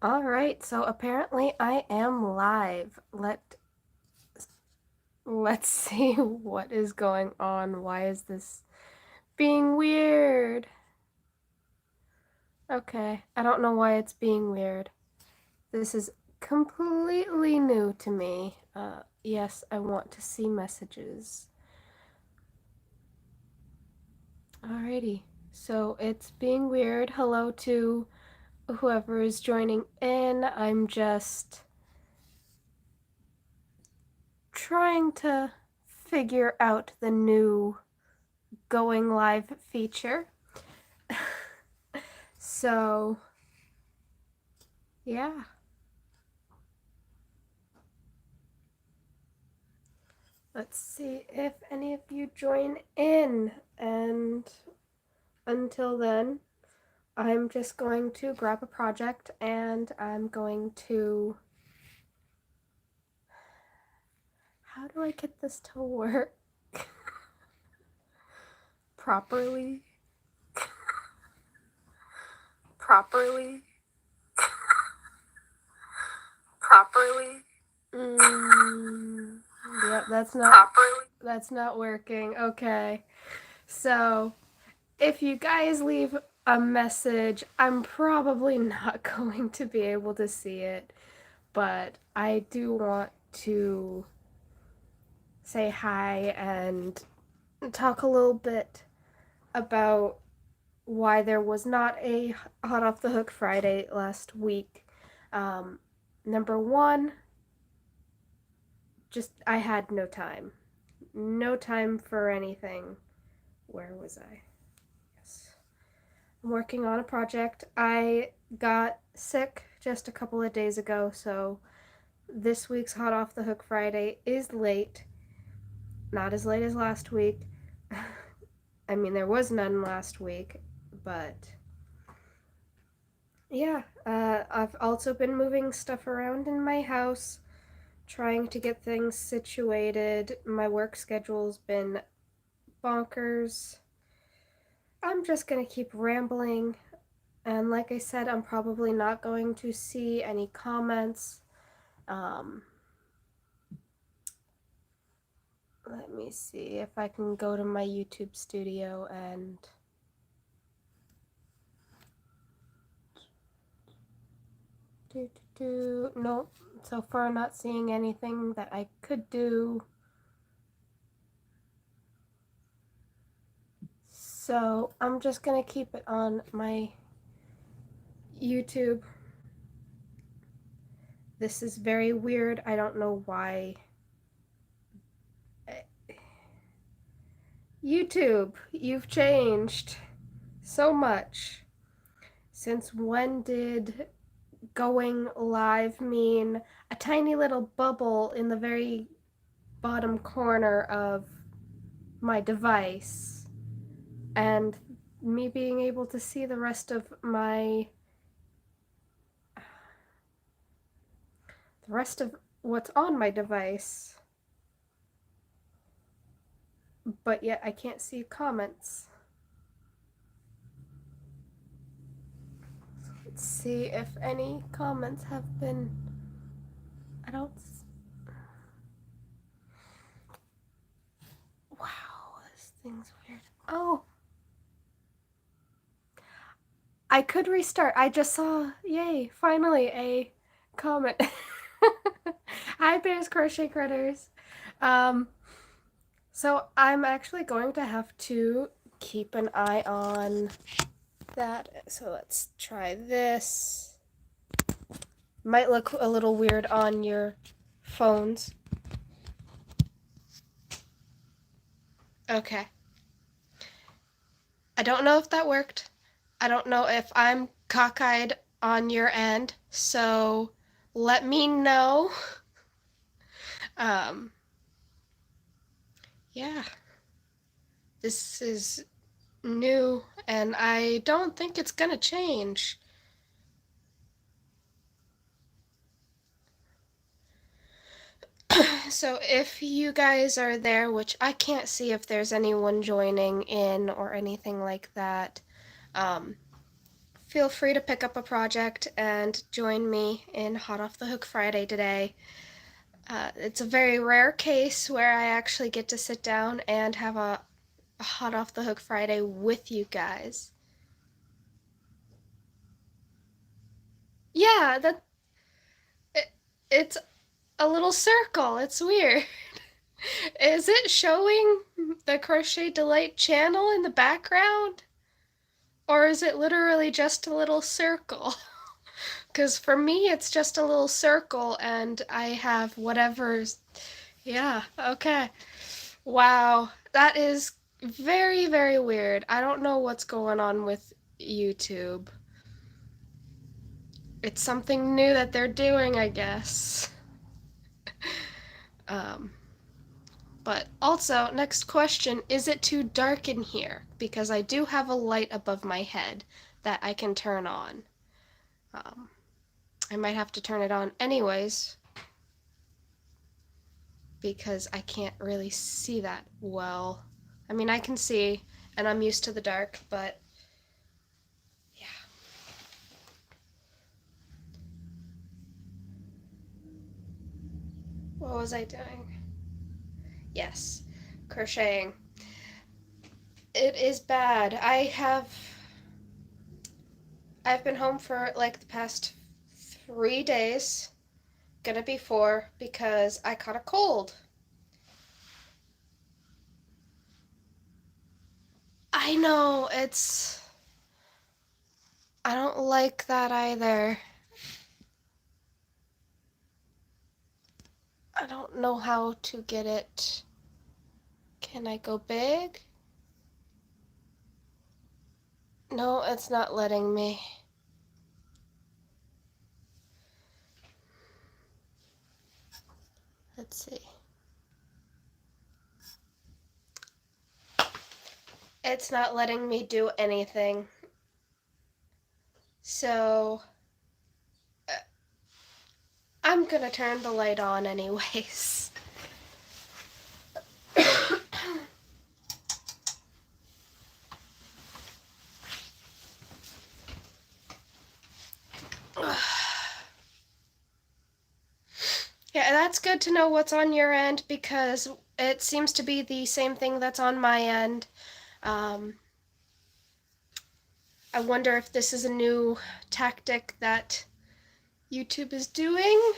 Alright, so apparently I am live. Let's see what is going on. Why is this being weird? Okay, I don't know why it's being weird. This is completely new to me. Yes, I want to see messages. Alrighty, so it's being weird. Hello to whoever is joining in. I'm just trying to figure out the new going live feature. So, yeah. Let's see if any of you join in. And until then, I'm just going to grab a project and I'm going to. How do I get this to work properly? Properly? Properly? Yep, that's not working. Okay. So, if you guys leave a message, I'm probably not going to be able to see it, but I do want to say hi and talk a little bit about why there was not a Hot Off the Hook Friday last week. Number one, just I had no time. No time for anything. Where was I? Yes. I'm working on a project. I got sick just a couple of days ago, so this week's Hot Off the Hook Friday is late. Not as late as last week. I mean, there was none last week, but yeah, I've also been moving stuff around in my house, trying to get things situated. My work schedule's been bonkers. I'm just gonna keep rambling, and like I said, I'm probably not going to see any comments. Let me see if I can go to my YouTube studio and nope, so far not seeing anything that I could do. So I'm just gonna keep it on my YouTube. This is very weird. I don't know why. YouTube, you've changed so much. Since when did going live mean a tiny little bubble in the very bottom corner of my device and me being able to see the rest of what's on my device, but yet I can't see comments. Let's see if any comments have been. I don't. Wow, this thing's weird. Oh, I could restart. I just saw, yay, finally a comment. Hi, Bears Crochet Critters. So I'm actually going to have to keep an eye on that. So let's try this. Might look a little weird on your phones. Okay. I don't know if that worked. I don't know if I'm cockeyed on your end, so let me know. Yeah. This is new, and I don't think it's gonna change. So if you guys are there, which I can't see if there's anyone joining in or anything like that, feel free to pick up a project and join me in Hot Off the Hook Friday today. It's a very rare case where I actually get to sit down and have a Hot Off the Hook Friday with you guys. Yeah, it's a little circle. It's weird. Is it showing the Crochet Delight channel in the background? Or is it literally just a little circle? Because for me, it's just a little circle and I have whatever's. Yeah, okay. Wow, that is very, very weird. I don't know what's going on with YouTube. It's something new that they're doing, I guess. Um, but also, next question, is it too dark in here? Because I do have a light above my head that I can turn on. I might have to turn it on anyways because I can't really see that well. I mean, I can see, and I'm used to the dark, but yeah. What was I doing? Yes, crocheting. It is bad. I've been home for like the past 3 days, gonna be 4, because I caught a cold. I know, I don't like that either. I don't know how to get it. Can I go big? No, it's not letting me. Let's see. It's not letting me do anything. So, I'm gonna turn the light on anyways. Yeah, that's good to know what's on your end because it seems to be the same thing that's on my end. I wonder if this is a new tactic that YouTube is doing.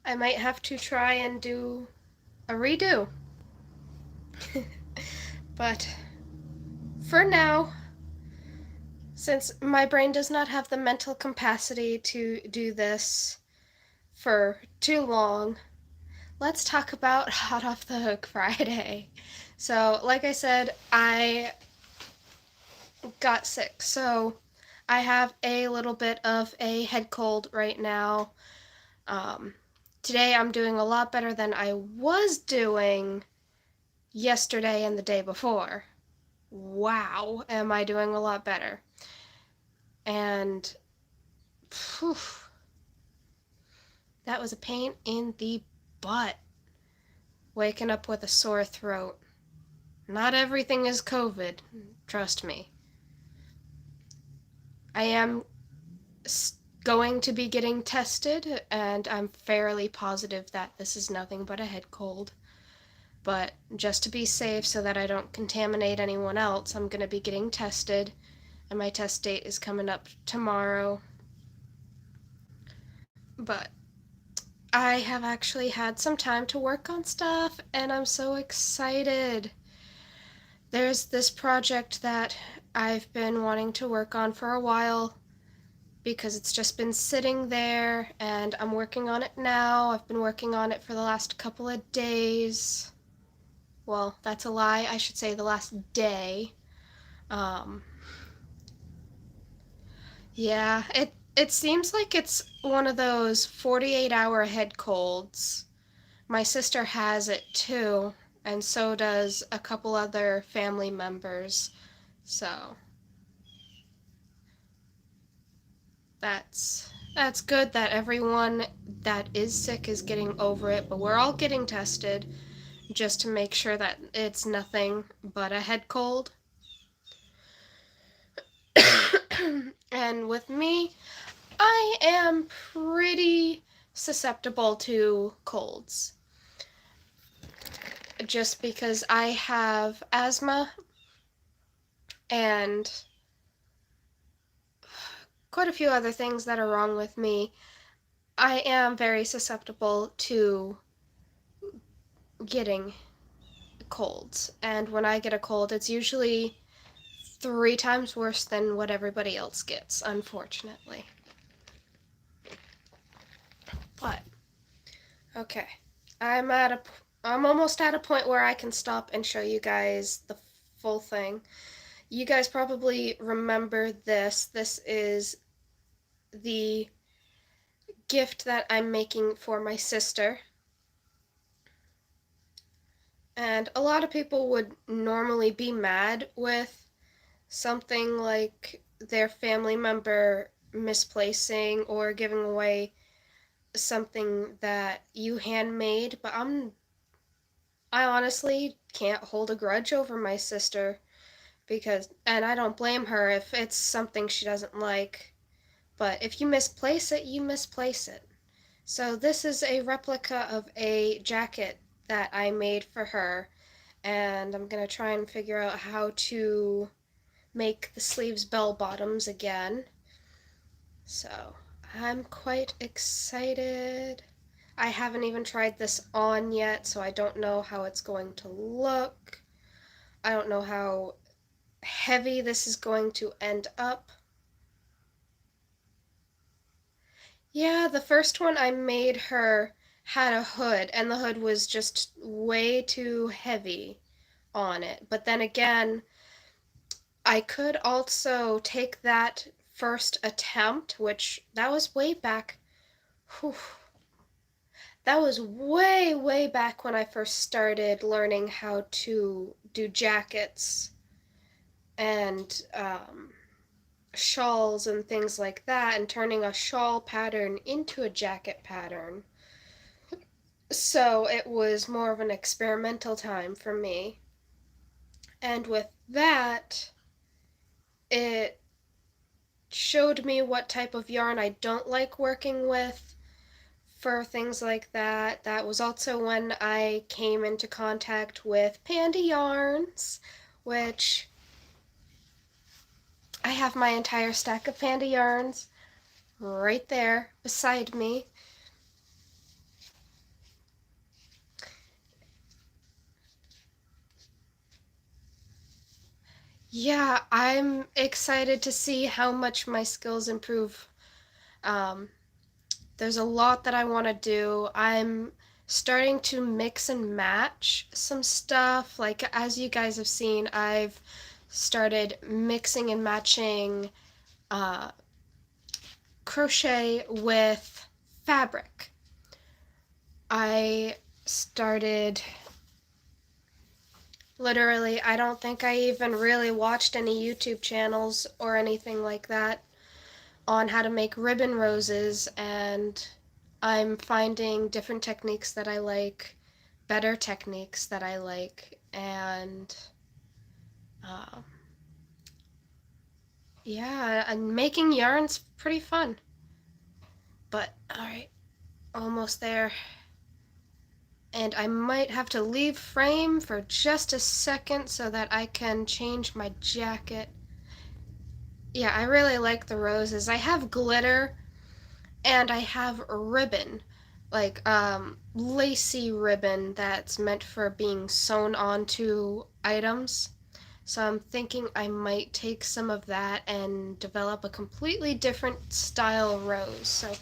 I might have to try and do a redo. But for now, since my brain does not have the mental capacity to do this for too long, let's talk about Hot Off the Hook Friday. So, like I said, I got sick, so I have a little bit of a head cold right now. Today I'm doing a lot better than I was doing yesterday and the day before. Wow, am I doing a lot better. And whew, that was a pain in the butt, waking up with a sore throat. Not everything is COVID, trust me. I am going to be getting tested, and I'm fairly positive that this is nothing but a head cold. But just to be safe so that I don't contaminate anyone else, I'm going to be getting tested, and my test date is coming up tomorrow. But I have actually had some time to work on stuff, and I'm so excited. There's this project that I've been wanting to work on for a while because it's just been sitting there, and I'm working on it now. I've been working on it for the last couple of days. Well, that's a lie. I should say the last day. Yeah, it seems like it's one of those 48-hour head colds. My sister has it too, and so does a couple other family members. So that's good that everyone that is sick is getting over it, but we're all getting tested just to make sure that it's nothing but a head cold. And with me, I am pretty susceptible to colds. Just because I have asthma and quite a few other things that are wrong with me, I am very susceptible to getting colds. And when I get a cold, it's usually 3 times worse than what everybody else gets, unfortunately. But, okay. I'm almost at a point where I can stop and show you guys the full thing. You guys probably remember this. This is the gift that I'm making for my sister. And a lot of people would normally be mad with something like their family member misplacing or giving away something that you handmade, but I honestly can't hold a grudge over my sister and I don't blame her if it's something she doesn't like. But if you misplace it, you misplace it. So this is a replica of a jacket that I made for her, and I'm gonna try and figure out how to make the sleeves bell bottoms again. So I'm quite excited. I haven't even tried this on yet, so I don't know how it's going to look. I don't know how heavy this is going to end up. Yeah, the first one I made her had a hood, and the hood was just way too heavy on it. But then again, I could also take that first attempt, which that was way back. Whew, that was way, way back when I first started learning how to do jackets and shawls and things like that, and turning a shawl pattern into a jacket pattern. So it was more of an experimental time for me. And with that, it showed me what type of yarn I don't like working with for things like that. That was also when I came into contact with panda yarns, which I have my entire stack of panda yarns right there beside me. Yeah, I'm excited to see how much my skills improve. Um, there's a lot that I want to do. I'm starting to mix and match some stuff. Like, as you guys have seen, I've started mixing and matching uh, crochet with fabric. I started literally, I don't think I even really watched any YouTube channels or anything like that on how to make ribbon roses, and I'm finding different techniques that I like, better techniques that I like, and uh, yeah, and making yarn's pretty fun. But alright, almost there. And I might have to leave frame for just a second so that I can change my jacket. Yeah, I really like the roses. I have glitter and I have a ribbon, like lacy ribbon that's meant for being sewn onto items. So I'm thinking I might take some of that and develop a completely different style rose. So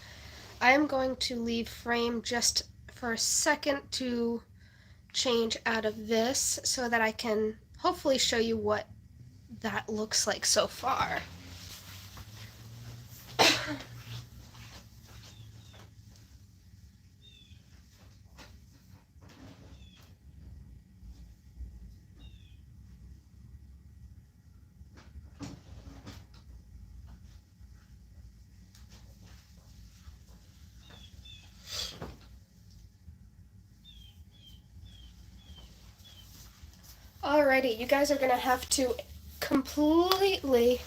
I'm going to leave frame just for a second to change out of this so that I can hopefully show you what that looks like so far. Alrighty, you guys are gonna have to completely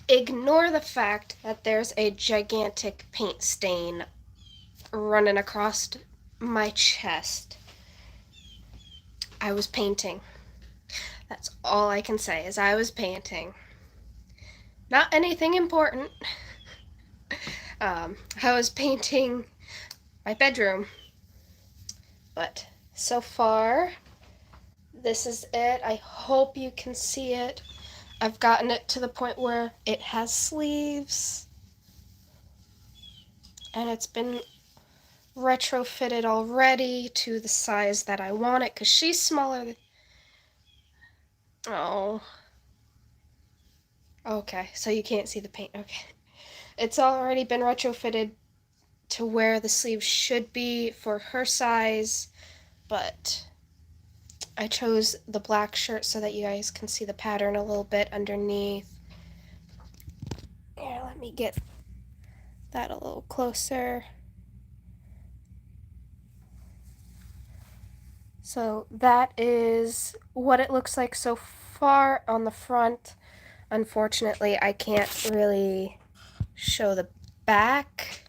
ignore the fact that there's a gigantic paint stain running across my chest. I was painting. That's all I can say is I was painting. Not anything important. I was painting my bedroom. But so far, this is it. I hope you can see it. I've gotten it to the point where it has sleeves. And it's been retrofitted already to the size that I want it, because she's smaller than... Oh. Okay, so you can't see the paint. Okay. It's already been retrofitted to where the sleeves should be for her size, but I chose the black shirt so that you guys can see the pattern a little bit underneath. Here, let me get that a little closer. So that is what it looks like so far on the front. Unfortunately, I can't really show the back,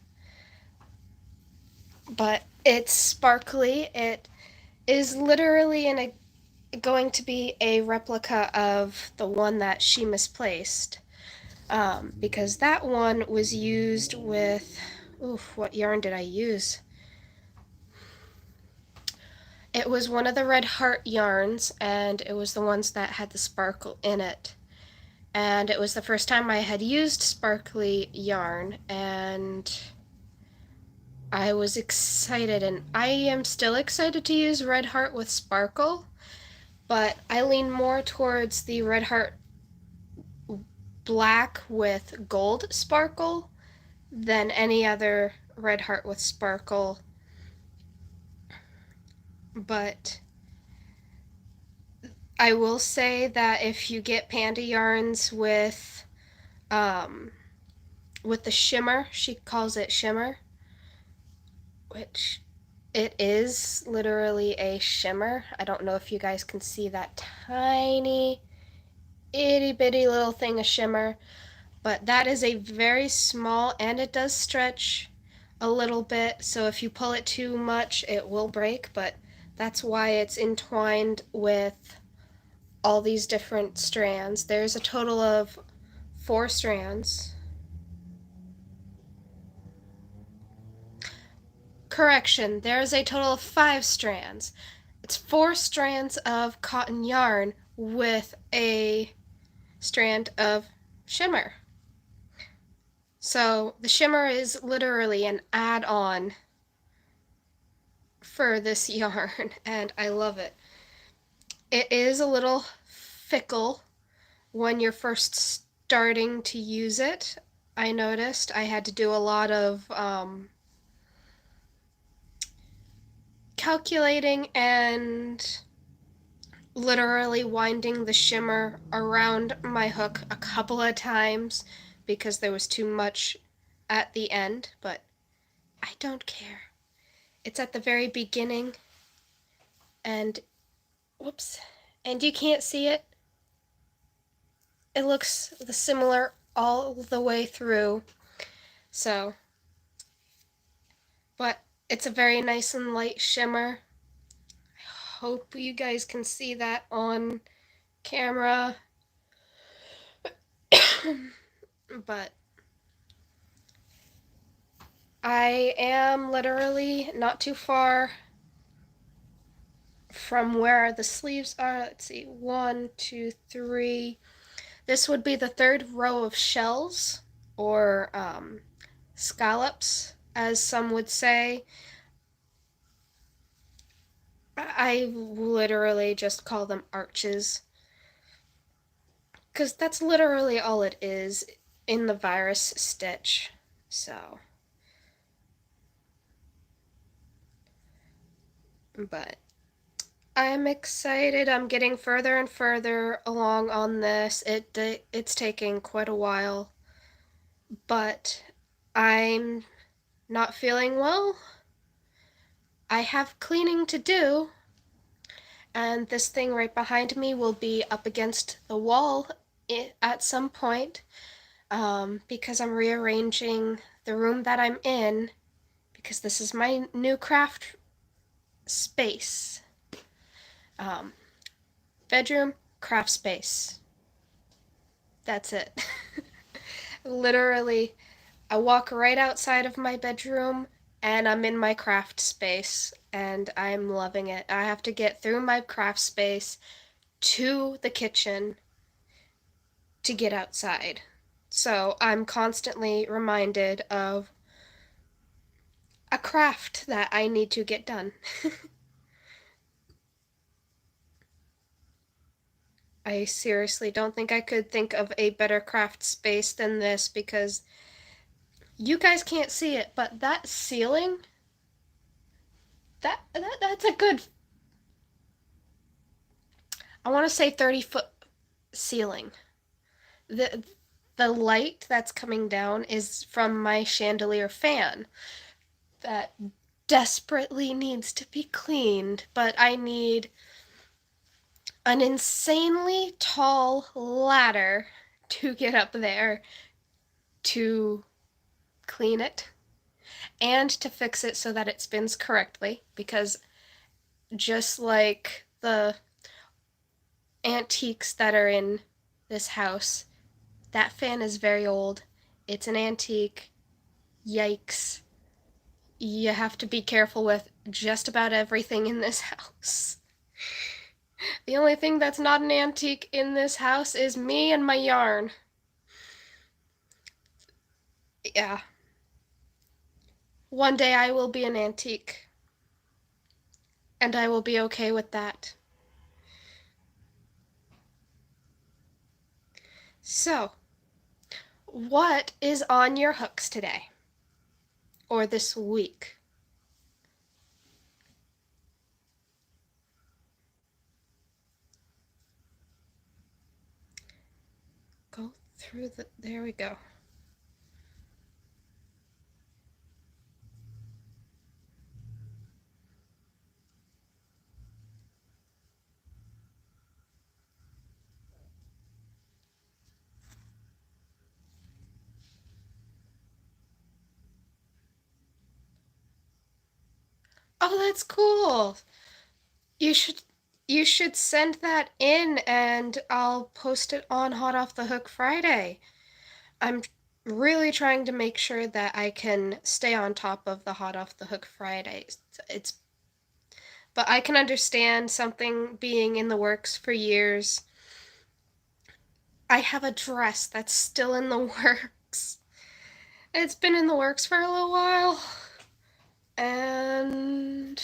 but it's sparkly. It is literally going to be a replica of the one that she misplaced, because that one was used with, what yarn did I use? It was one of the Red Heart yarns, and it was the ones that had the sparkle in it. And it was the first time I had used sparkly yarn, and I was excited, and I am still excited to use Red Heart with sparkle, but I lean more towards the Red Heart black with gold sparkle than any other Red Heart with sparkle. But I will say that if you get Panda yarns with the shimmer, she calls it shimmer, which it is literally a shimmer. I don't know if you guys can see that tiny itty bitty little thing of shimmer, but that is a very small, and it does stretch a little bit, so if you pull it too much it will break, but that's why it's entwined with all these different strands. There's a total of 4 strands. Correction, there's a total of 5 strands. It's 4 strands of cotton yarn with a strand of shimmer. So the shimmer is literally an add-on for this yarn, and I love it. It is a little fickle when you're first starting to use it. I noticed I had to do a lot of calculating and literally winding the shimmer around my hook a couple of times because there was too much at the end, but I don't care. It's at the very beginning, and whoops, and you can't see it. It looks similar all the way through, so, but it's a very nice and light shimmer. I hope you guys can see that on camera. But I am literally not too far from where the sleeves are. Let's see, 1, 2, 3. This would be the 3rd row of shells, or scallops, as some would say. I literally just call them arches, because that's literally all it is in the virus stitch. So, but I'm excited. I'm getting further and further along on this. It's taking quite a while, but I'm not feeling well. I have cleaning to do, and this thing right behind me will be up against the wall at some point. because I'm rearranging the room that I'm in, because this is my new craft space. Um, Bedroom, craft space. That's it. Literally, I walk right outside of my bedroom and I'm in my craft space and I'm loving it. I have to get through my craft space to the kitchen to get outside. So I'm constantly reminded of a craft that I need to get done. I seriously don't think I could think of a better craft space than this because you guys can't see it, but that ceiling, that's a good, I want to say 30-foot ceiling. The the light that's coming down is from my chandelier fan that desperately needs to be cleaned, but I need an insanely tall ladder to get up there to clean it and to fix it so that it spins correctly, because just like the antiques that are in this house, that fan is very old. It's an antique. Yikes. You have to be careful with just about everything in this house. The only thing that's not an antique in this house is me and my yarn. Yeah. One day I will be an antique. And I will be okay with that. So, what is on your hooks today? Or this week? Go through the. There we go. Oh, that's cool. You should you should send that in and I'll post it on Hot Off the Hook Friday. I'm really trying to make sure that I can stay on top of the Hot Off the Hook Fridays. But I can understand something being in the works for years. I have a dress that's still in the works. It's been in the works for a little while. And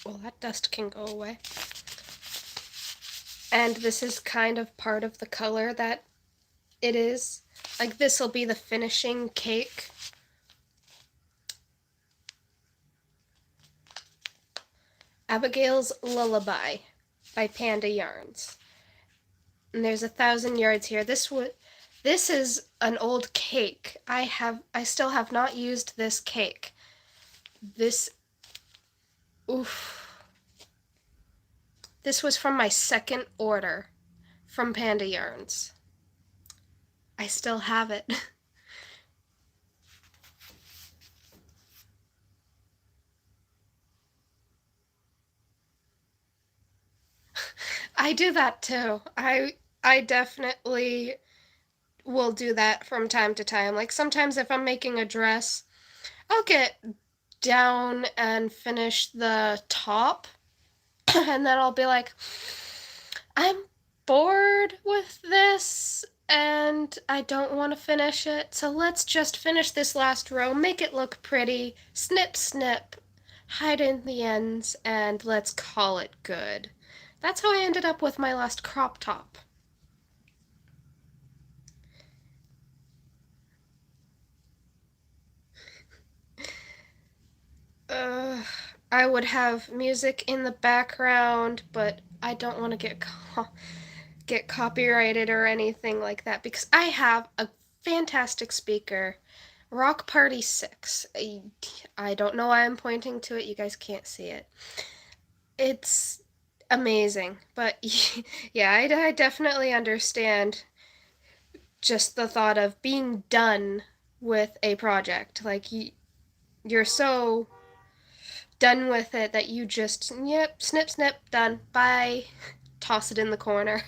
well, that dust can go away. And this is kind of part of the color that it is. Like, this will be the finishing cake. Abigail's Lullaby by Panda Yarns. And there's 1,000 yards here. This is an old cake. I still have not used this cake. Oof. This was from my second order from Panda Yarns. I still have it. I do that too. I definitely will do that from time to time. Like, sometimes if I'm making a dress, I'll get down and finish the top and then I'll be like, I'm bored with this and I don't want to finish it, so let's just finish this last row, make it look pretty, snip snip, hide in the ends, and let's call it good. That's how I ended up with my last crop top. I would have music in the background, but I don't want to get copyrighted or anything like that because I have a fantastic speaker, Rock Party 6. I don't know why I'm pointing to it. You guys can't see it. It's amazing. But yeah, I definitely understand just the thought of being done with a project. Like you're so done with it that you just, yep, snip, snip, done, bye, toss it in the corner.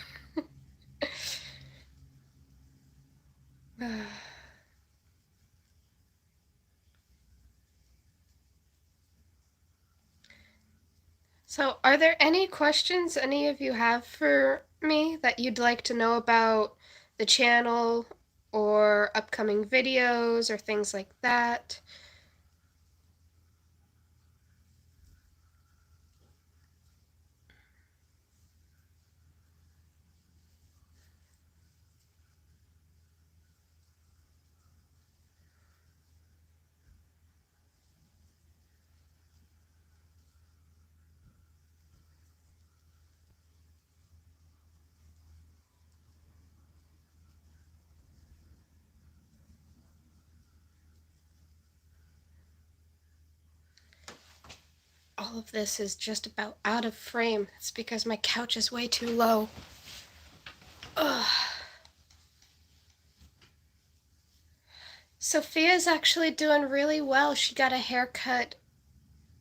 So, are there any questions any of you have for me that you'd like to know about the channel or upcoming videos or things like that? All of this is just about out of frame. It's because my couch is way too low. Ugh. Sophia's actually doing really well. She got a haircut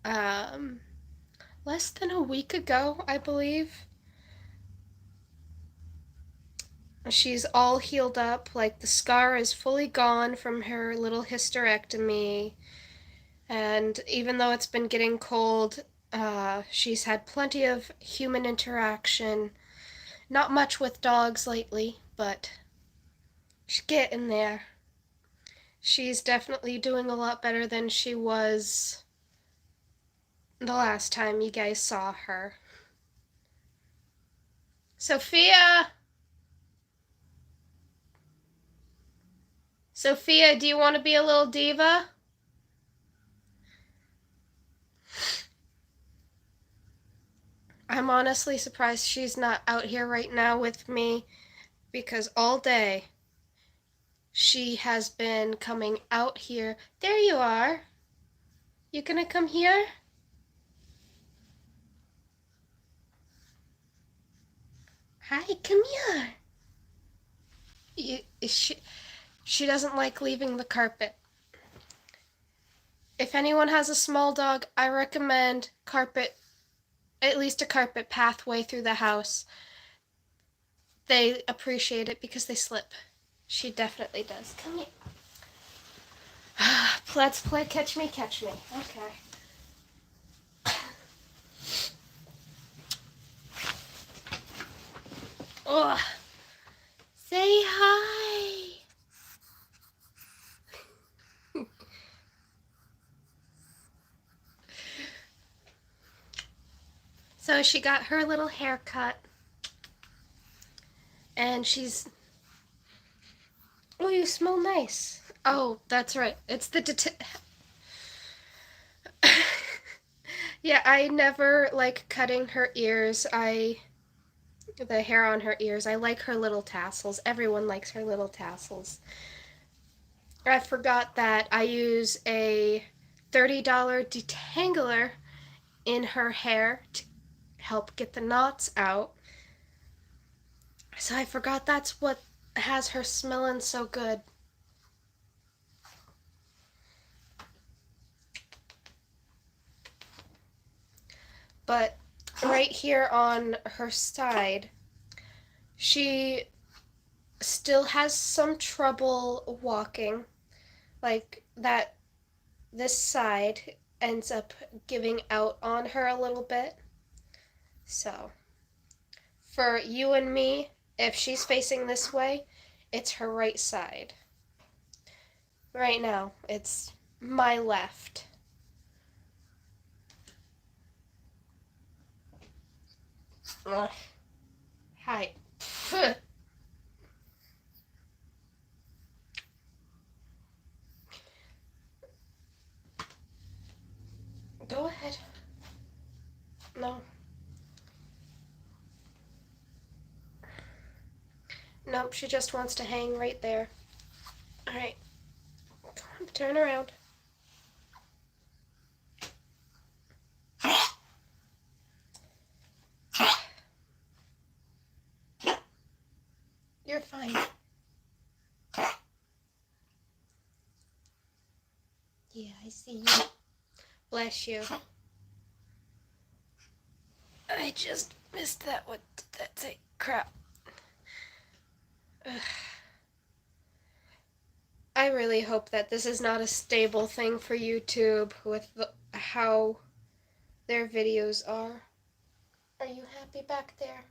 less than a week ago, I believe. She's all healed up, like the scar is fully gone from her little hysterectomy. And even though it's been getting cold, she's had plenty of human interaction. Not much with dogs lately, but she's getting there. She's definitely doing a lot better than she was the last time you guys saw her. Sophia! Sophia, do you want to be a little diva? I'm honestly surprised she's not out here right now with me because all day she has been coming out here. There you are. You gonna come here? Hi, come here. She doesn't like leaving the carpet. If anyone has a small dog, I recommend carpet, at least a carpet pathway through the house. They appreciate it because they slip. She definitely does. Come here. Let's play catch me, catch me. Okay. Oh, say hi. So she got her little haircut, and she's. Oh, you smell nice. Oh, that's right. It's the Yeah, I never like cutting her ears. The hair on her ears. I like her little tassels. Everyone likes her little tassels. I forgot that I use a $30 detangler in her hair to help get the knots out. So I forgot that's what has her smelling so good. But right here on her side, she still has some trouble walking. Like that, this side ends up giving out on her a little bit. So, for you and me, if she's facing this way, it's her right side. Right now, it's my left. Ugh. Hi. Go ahead. No. Nope, she just wants to hang right there. Alright. Come on, turn around. fine. Yeah, I see you. Bless you. I just missed that. What did that say? Crap. Ugh. I really hope that this is not a stable thing for YouTube with how their videos are. Are you happy back there?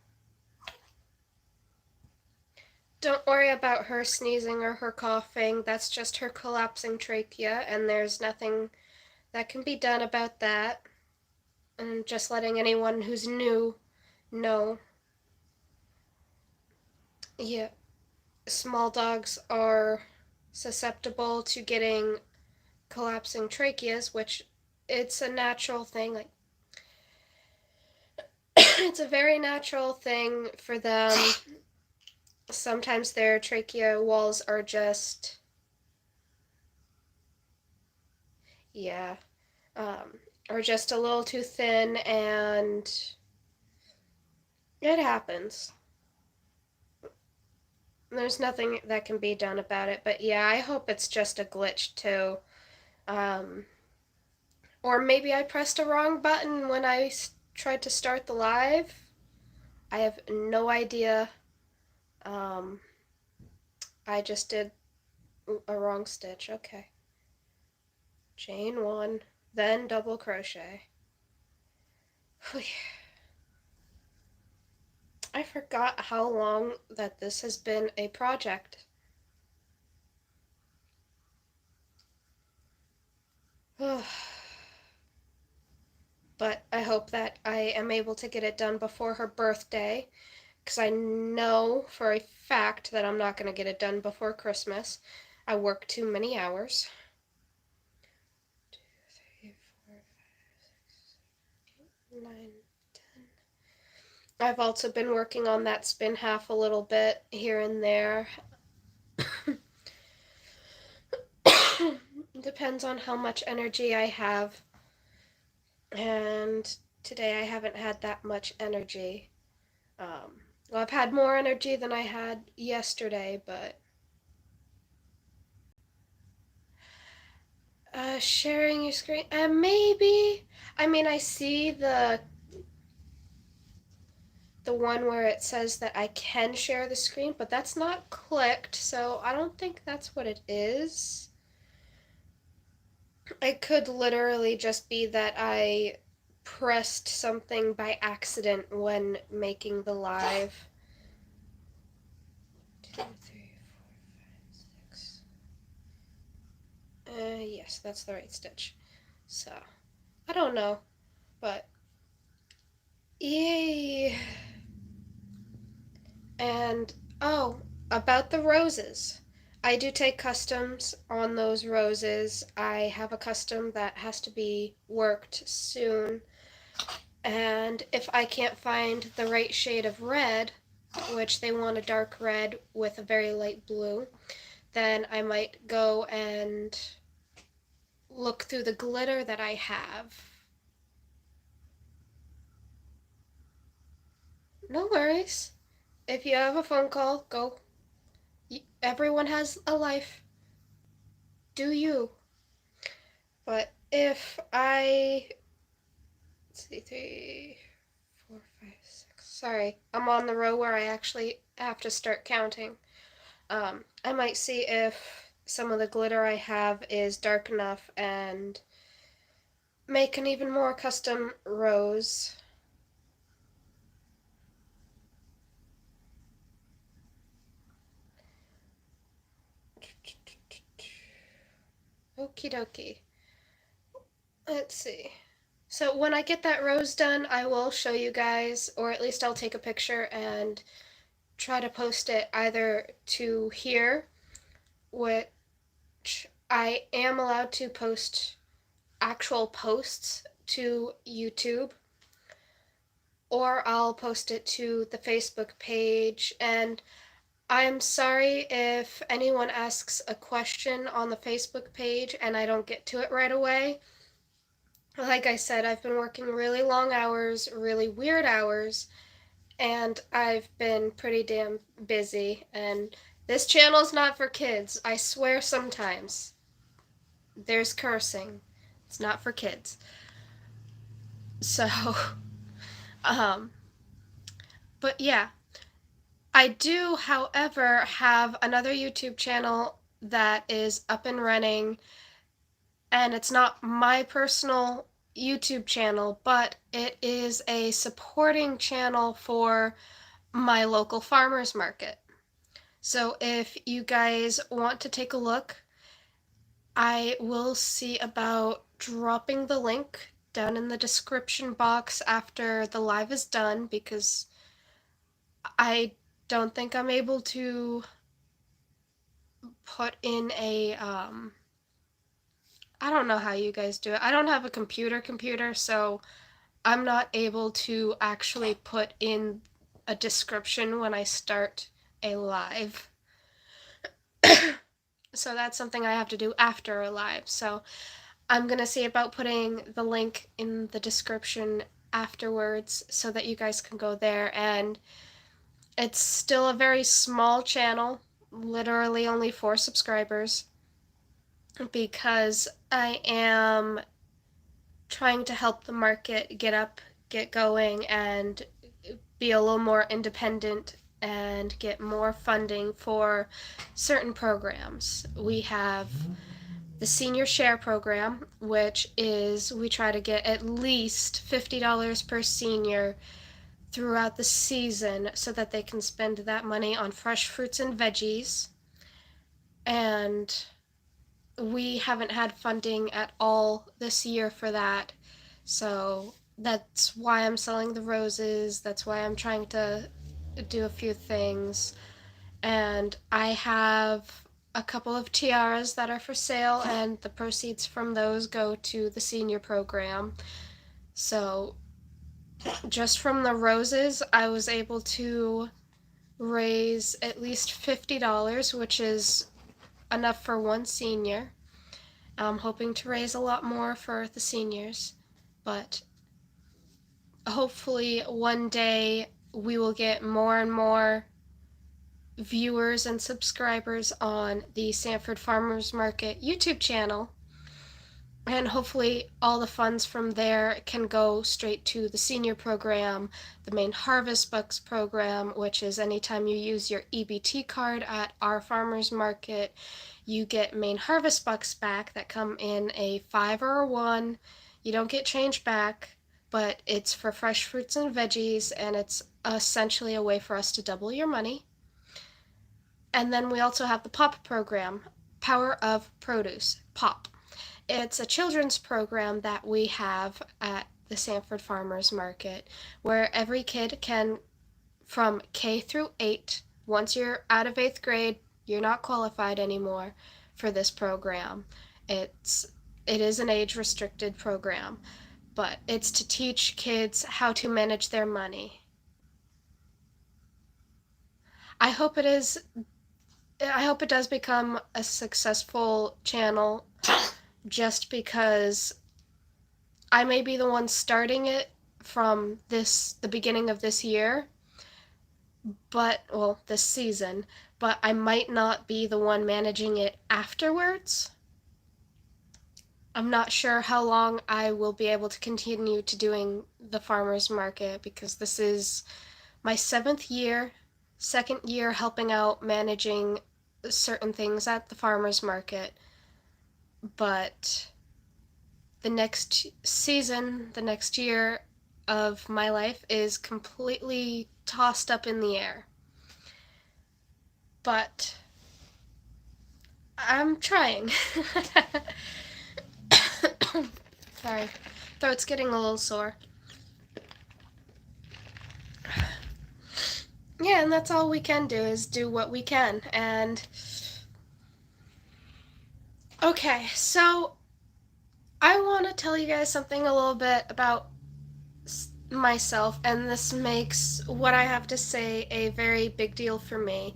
Don't worry about her sneezing or her coughing. That's just her collapsing trachea, and there's nothing that can be done about that. And just letting anyone who's new know. Yeah, small dogs are susceptible to getting collapsing tracheas, which it's a natural thing. Like it's a very natural thing for them. Sometimes their trachea walls are just, yeah, are just a little too thin, and it happens. There's nothing that can be done about it, but yeah, I hope it's just a glitch too. Um, or maybe I pressed a wrong button when I tried to start the live. I have no idea. Um, I just did a wrong stitch. Okay. Chain one, then double crochet. I forgot how long that this has been a project. But I hope that I am able to get it done before her birthday, because I know for a fact that I'm not going to get it done before Christmas. I work too many hours. 2, 3, 4, 5, 6, 7, 8, 9, 10. I've also been working on that spin half a little bit here and there. Depends on how much energy I have. And today I haven't had that much energy. Well, I've had more energy than I had yesterday, but sharing your screen, maybe. I mean, I see the one where it says that I can share the screen, but that's not clicked, so I don't think that's what it is. It could literally just be that I pressed something by accident when making the live. 2, 3, 4, 5, 6. Yes, that's the right stitch. So, I don't know, but yay! And, oh, about the roses. I do take customs on those roses. I have a custom that has to be worked soon. And if I can't find the right shade of red, which they want a dark red with a very light blue, then I might go and look through the glitter that I have. No worries. If you have a phone call, go. Everyone has a life. Do you? But if I, let's see, 3, 4, 5, 6. Sorry, I'm on the row where I actually have to start counting. I might see if some of the glitter I have is dark enough and make an even more custom rose. Okie dokie. Let's see. So when I get that rose done, I will show you guys, or at least I'll take a picture and try to post it either to here, which I am allowed to post actual posts to YouTube, or I'll post it to the Facebook page. And I'm sorry if anyone asks a question on the Facebook page and I don't get to it right away. Like I said, I've been working really long hours, really weird hours, and I've been pretty damn busy, and this channel's not for kids. I swear sometimes. There's cursing. It's not for kids. So, um, but yeah. I do, however, have another YouTube channel that is up and running, and it's not my personal YouTube channel, but it is a supporting channel for my local farmers market. So if you guys want to take a look, I will see about dropping the link down in the description box after the live is done, because I don't think I'm able to put in a I don't know how you guys do it. I don't have a computer, so I'm not able to actually put in a description when I start a live. So that's something I have to do after a live. So I'm going to see about putting the link in the description afterwards so that you guys can go there. And it's still a very small channel, literally only 4 subscribers, because I am trying to help the market get going, and be a little more independent and get more funding for certain programs. We have the Senior Share Program, which is we try to get at least $50 per senior throughout the season so that they can spend that money on fresh fruits and veggies. And we haven't had funding at all this year for that. So that's why I'm selling the roses. That's why I'm trying to do a few things. And I have a couple of tiaras that are for sale, and the proceeds from those go to the senior program. So just from the roses, I was able to raise at least $50, which is enough for one senior. I'm hoping to raise a lot more for the seniors, but hopefully one day we will get more and more viewers and subscribers on the Sanford Farmers Market YouTube channel, and hopefully all the funds from there can go straight to the senior program, the main harvest bucks program, which is anytime you use your EBT card at our farmers market, you get main harvest bucks back that come in a 5 or a 1. You don't get change back, but it's for fresh fruits and veggies, and it's essentially a way for us to double your money. And then we also have the POP program, Power of Produce, POP. It's a children's program that we have at the Sanford Farmers Market, where every kid can, from K through 8, once you're out of 8th grade, you're not qualified anymore for this program. It is an age-restricted program, but it's to teach kids how to manage their money. I hope it does become a successful channel, just because I may be the one starting it from the beginning of this year, this season, but I might not be the one managing it afterwards. I'm not sure how long I will be able to continue to doing the farmers market, because this is my 7th year, 2nd year helping out managing certain things at the farmers market. But the next season, the next year of my life is completely tossed up in the air. But I'm trying. Sorry, throat's getting a little sore. Yeah, and that's all we can do, is do what we can. And okay, so I want to tell you guys something a little bit about myself, and this makes what I have to say a very big deal for me.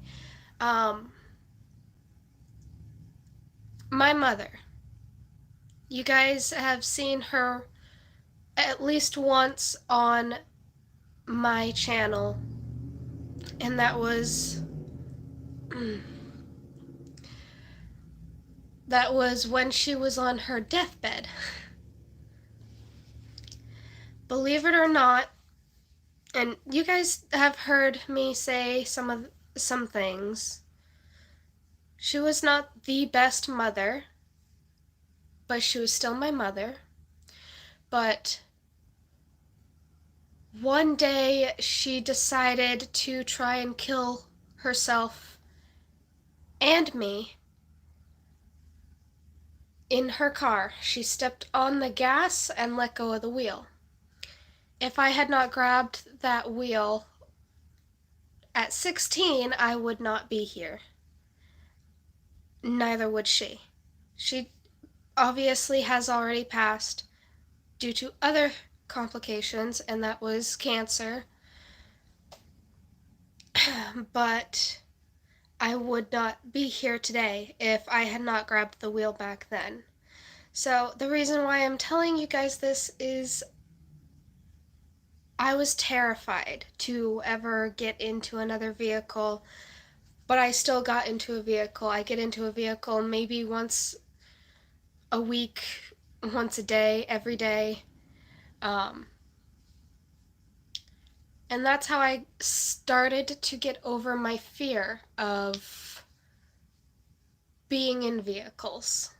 My mother. You guys have seen her at least once on my channel And that was when she was on her deathbed. Believe it or not, and you guys have heard me say some things. She was not the best mother, but she was still my mother. But one day she decided to try and kill herself and me in her car. She stepped on the gas and let go of the wheel. If I had not grabbed that wheel at 16, I would not be here. Neither would she. She obviously has already passed due to other complications, and that was cancer. But I would not be here today if I had not grabbed the wheel back then. So the reason why I'm telling you guys this is I was terrified to ever get into another vehicle, but I still got into a vehicle. I get into a vehicle maybe once a week, once a day, every day. And that's how I started to get over my fear of being in vehicles.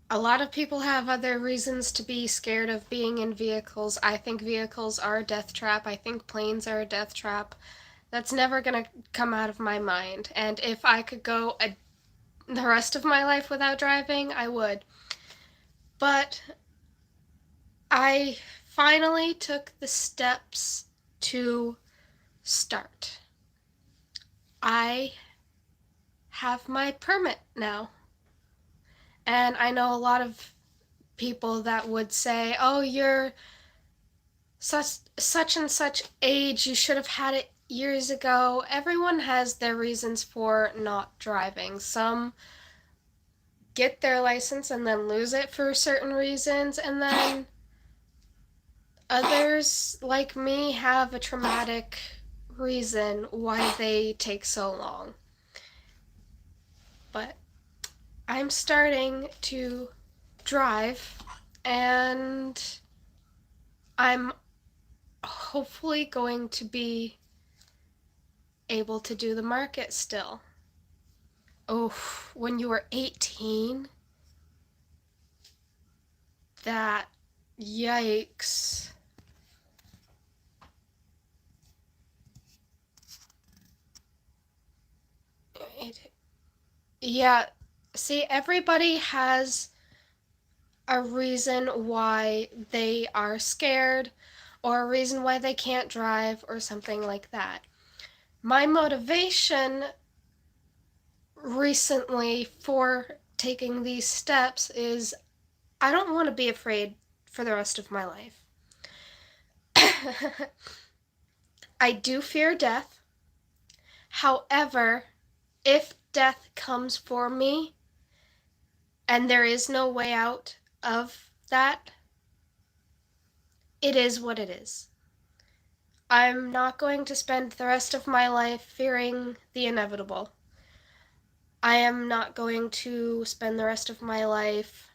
A lot of people have other reasons to be scared of being in vehicles. I think vehicles are a death trap. I think planes are a death trap. That's never going to come out of my mind. And if I could go the rest of my life without driving, I would. But I finally took the steps to start. I have my permit now. And I know a lot of people that would say, oh, you're such and such age, you should have had it years ago. Everyone has their reasons for not driving. Some get their license and then lose it for certain reasons, and then others, like me, have a traumatic reason why they take so long. But I'm starting to drive, and I'm hopefully going to be able to do the market still. Oh, when you were 18? That, yikes. Yeah, see, everybody has a reason why they are scared or a reason why they can't drive or something like that. My motivation recently for taking these steps is I don't want to be afraid for the rest of my life. I do fear death. However, if death comes for me and there is no way out of that, it is what it is. I'm not going to spend the rest of my life fearing the inevitable. I am not going to spend the rest of my life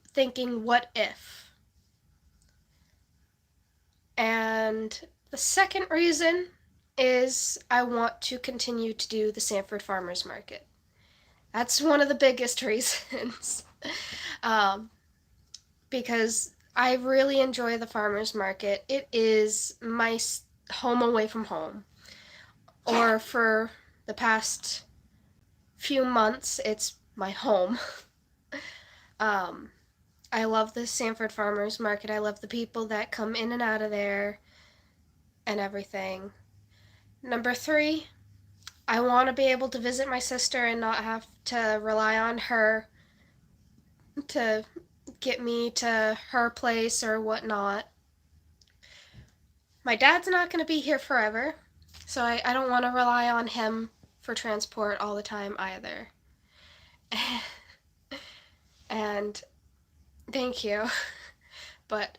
thinking, what if? And the second reason is I want to continue to do the Sanford Farmers Market. That's one of the biggest reasons. Because I really enjoy the farmers market. It is my home away from home. Or for the past few months, it's my home. I love the Sanford Farmers Market. I love the people that come in and out of there and everything. Number 3, I want to be able to visit my sister and not have to rely on her to get me to her place or whatnot. My dad's not going to be here forever, so I don't want to rely on him for transport all the time either. And thank you. But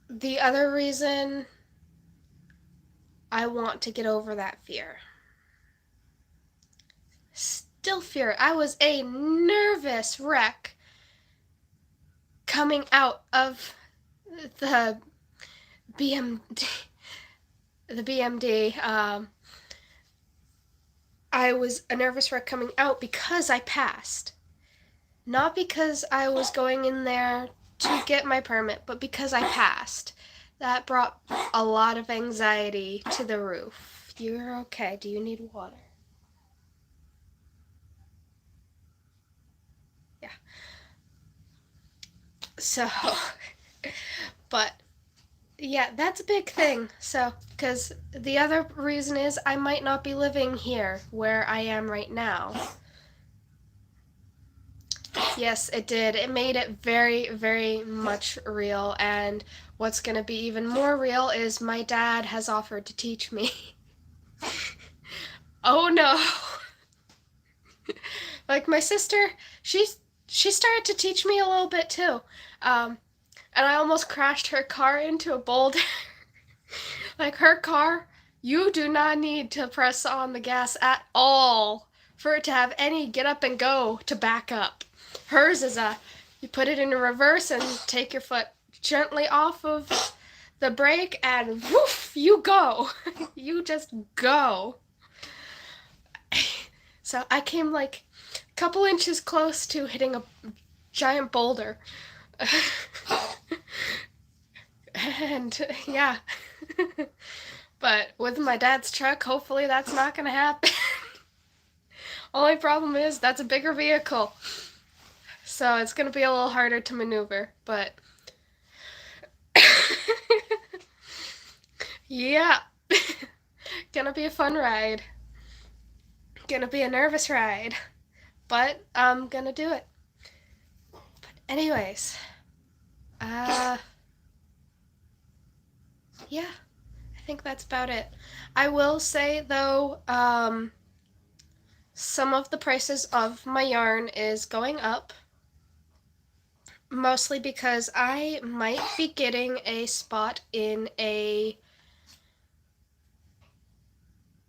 the other reason I want to get over that fear. Still fear. I was a nervous wreck coming out of the BMD. The BMD. I was a nervous wreck coming out because I passed. Not because I was going in there to get my permit, but because I passed. That brought a lot of anxiety to the roof. You're okay. Do you need water? Yeah. So, but yeah, that's a big thing. So, because the other reason is I might not be living here where I am right now. Yes, it did. It made it very, very much real. And what's going to be even more real is my dad has offered to teach me. Oh no. Like my sister, she started to teach me a little bit too. And I almost crashed her car into a boulder. Like her car, you do not need to press on the gas at all for it to have any get up and go to back up. Hers is you put it in reverse and take your foot gently off of the brake and woof, you go. You just go. So I came like a couple inches close to hitting a giant boulder. And yeah. But with my dad's truck, hopefully that's not going to happen. Only problem is that's a bigger vehicle. So it's going to be a little harder to maneuver, but yeah. Gonna be a fun ride. Gonna be a nervous ride. But I'm gonna do it. But anyways, yeah, I think that's about it. I will say though, some of the prices of my yarn is going up. Mostly because I might be getting a spot in a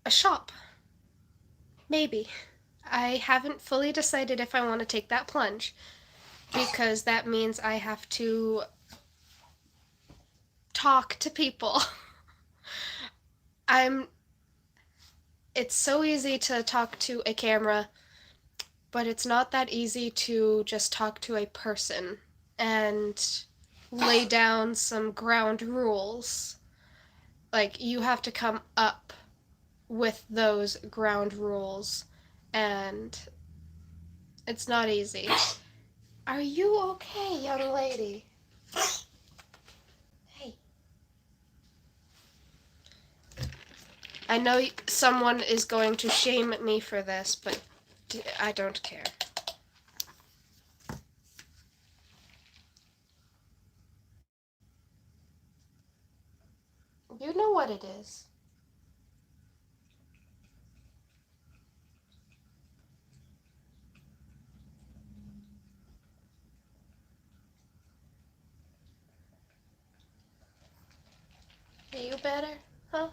shop. Maybe. I haven't fully decided if I want to take that plunge, because that means I have to talk to people. It's so easy to talk to a camera, but it's not that easy to just talk to a person and lay down some ground rules. Like, you have to come up with those ground rules, and it's not easy. Are you okay, young lady? Hey. I know someone is going to shame me for this, but I don't care. You know what it is. Are you better? Huh?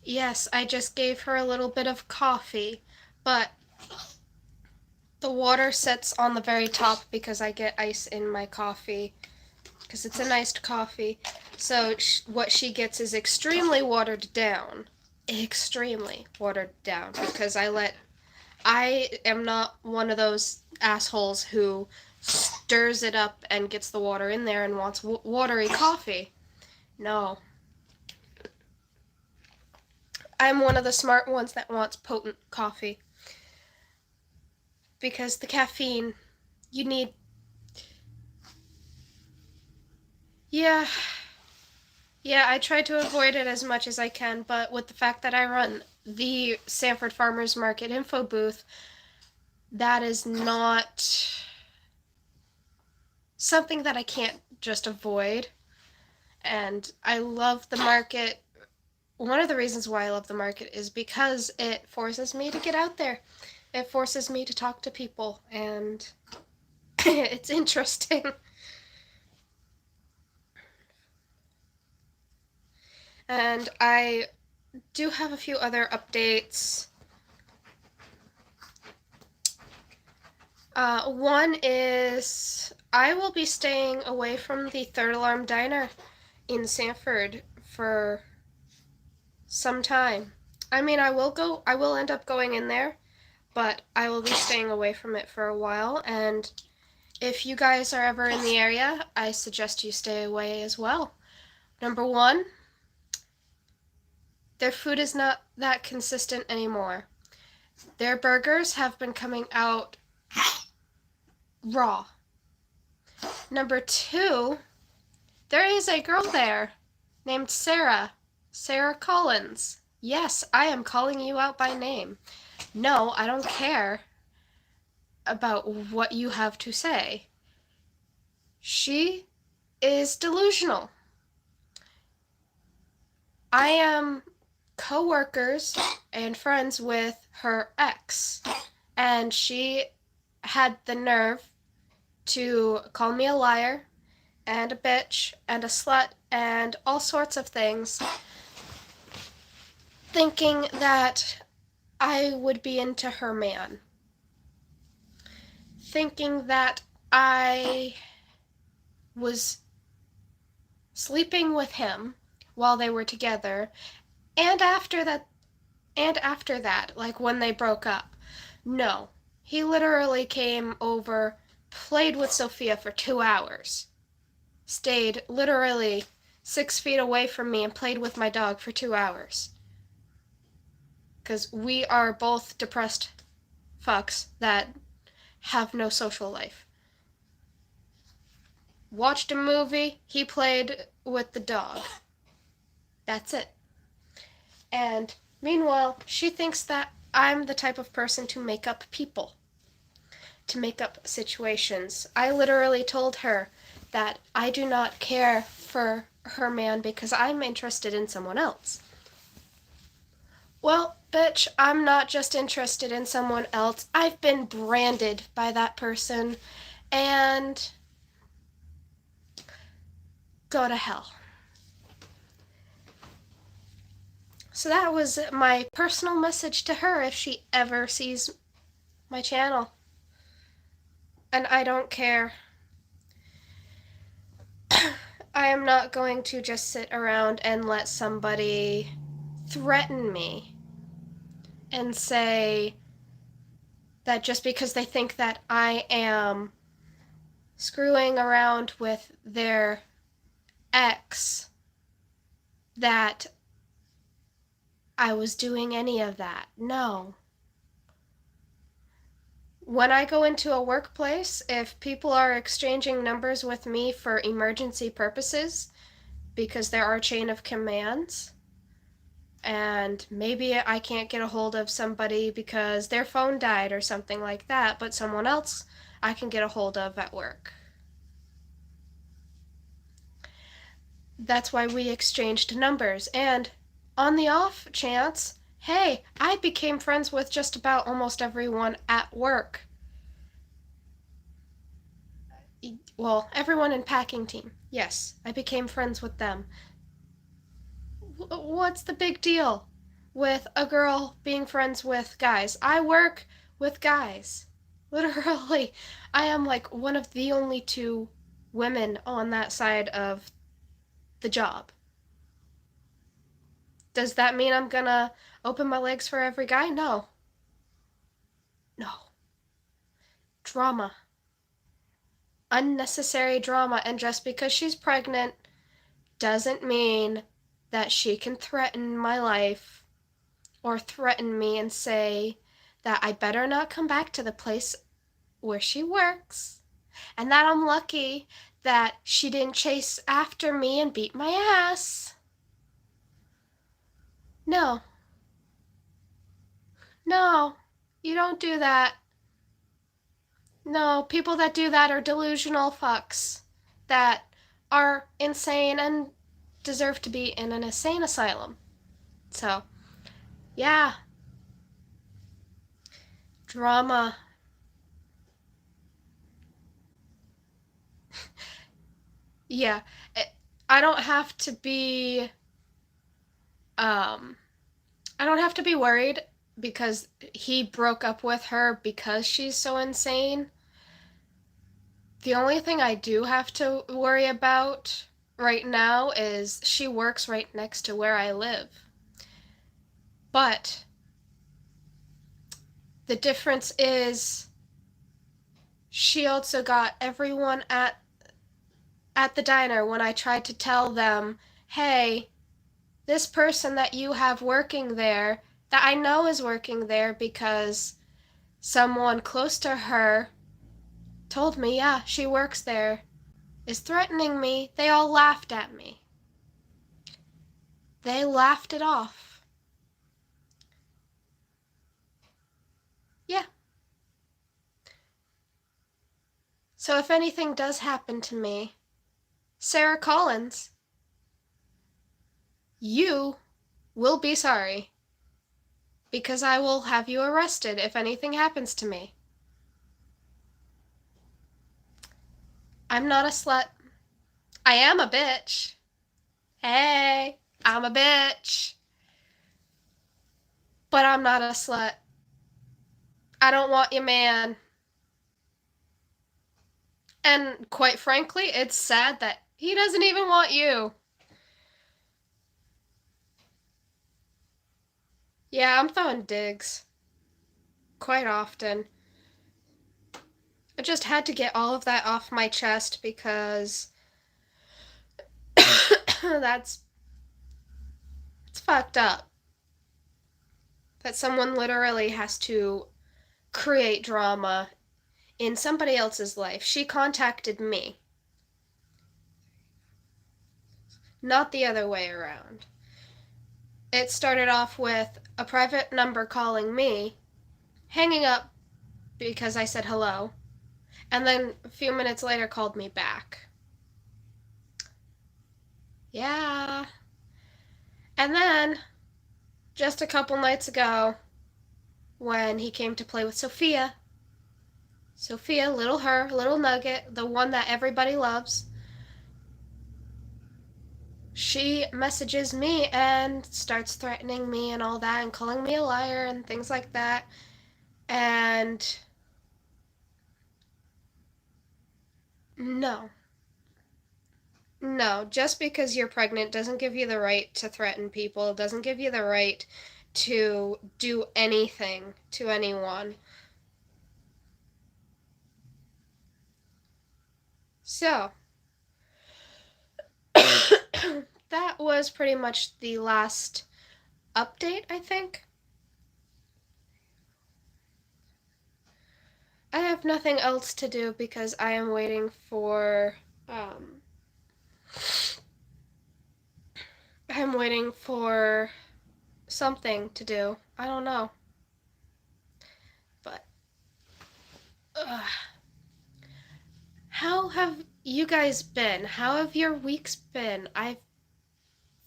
Yes, I just gave her a little bit of coffee, but the water sits on the very top because I get ice in my coffee, because it's an iced coffee. So what she gets is extremely watered down. Extremely watered down, because I am not one of those assholes who stirs it up and gets the water in there and wants watery coffee. No. I'm one of the smart ones that wants potent coffee. Because the caffeine, you need... Yeah, I try to avoid it as much as I can, but with the fact that I run the Sanford Farmers Market info booth, that is not something that I can't just avoid. And I love the market. One of the reasons why I love the market is because it forces me to get out there. It forces me to talk to people, and it's interesting. And I do have a few other updates. One is I will be staying away from the Third Alarm Diner in Sanford for some time. I mean, I will end up going in there, but I will be staying away from it for a while, and if you guys are ever in the area, I suggest you stay away as well. Number one, their food is not that consistent anymore. Their burgers have been coming out raw. Number two, there is a girl there named Sarah Collins. Yes, I am calling you out by name. No, I don't care about what you have to say. She is delusional. I am co-workers and friends with her ex, and she had the nerve to call me a liar and a bitch and a slut and all sorts of things, thinking that I would be into her man, thinking that I was sleeping with him while they were together, and after that, like when they broke up. No, he literally came over, played with Sophia for 2 hours, stayed literally 6 feet away from me and played with my dog for 2 hours. Because we are both depressed fucks that have no social life. Watched a movie, he played with the dog. That's it. And meanwhile, she thinks that I'm the type of person to make up people, to make up situations. I literally told her that I do not care for her man because I'm interested in someone else. Well, bitch, I'm not just interested in someone else. I've been branded by that person, and go to hell. So that was my personal message to her if she ever sees my channel. And I don't care. I am not going to just sit around and let somebody threaten me and say that just because they think that I am screwing around with their ex, that I was doing any of that. No. When I go into a workplace, if people are exchanging numbers with me for emergency purposes, because there are chain of commands, and maybe I can't get a hold of somebody because their phone died or something like that, but someone else I can get a hold of at work. That's why we exchanged numbers. And on the off chance, hey, I became friends with just about almost everyone at work. Well, everyone in packing team. Yes, I became friends with them. What's the big deal with a girl being friends with guys? I work with guys. Literally, I am like one of the only 2 women on that side of the job. Does that mean I'm gonna open my legs for every guy? No. No. Drama. Unnecessary drama. And just because she's pregnant doesn't mean that she can threaten my life or threaten me and say that I better not come back to the place where she works, and that I'm lucky that she didn't chase after me and beat my ass. No. No. You don't do that. No, people that do that are delusional fucks that are insane and deserve to be in an insane asylum. So, yeah. Drama. Yeah. I don't have to be I don't have to be worried because he broke up with her because she's so insane. The only thing I do have to worry about right now is she works right next to where I live. But the difference is she also got everyone at the diner when I tried to tell them, hey, this person that you have working there, that I know is working there because someone close to her told me, yeah, she works there, is threatening me. They all laughed at me. They laughed it off. Yeah. So if anything does happen to me, Sarah Collins, you will be sorry. Because I will have you arrested if anything happens to me. I'm not a slut. I am a bitch. Hey, I'm a bitch. But I'm not a slut. I don't want your man. And quite frankly, it's sad that he doesn't even want you. Yeah, I'm throwing digs. Quite often. I just had to get all of that off my chest because it's fucked up. That someone literally has to create drama in somebody else's life. She contacted me, not the other way around. It started off with a private number calling me, hanging up because I said hello, and then a few minutes later called me back. Yeah. And then, just a couple nights ago, when he came to play with Sophia, little nugget, the one that everybody loves, she messages me and starts threatening me and all that and calling me a liar and things like that. And no, just because you're pregnant doesn't give you the right to threaten people, doesn't give you the right to do anything to anyone. So, that was pretty much the last update, I think. I have nothing else to do because I am waiting for I'm waiting for something to do. I don't know. But how have you guys been? How have your weeks been? I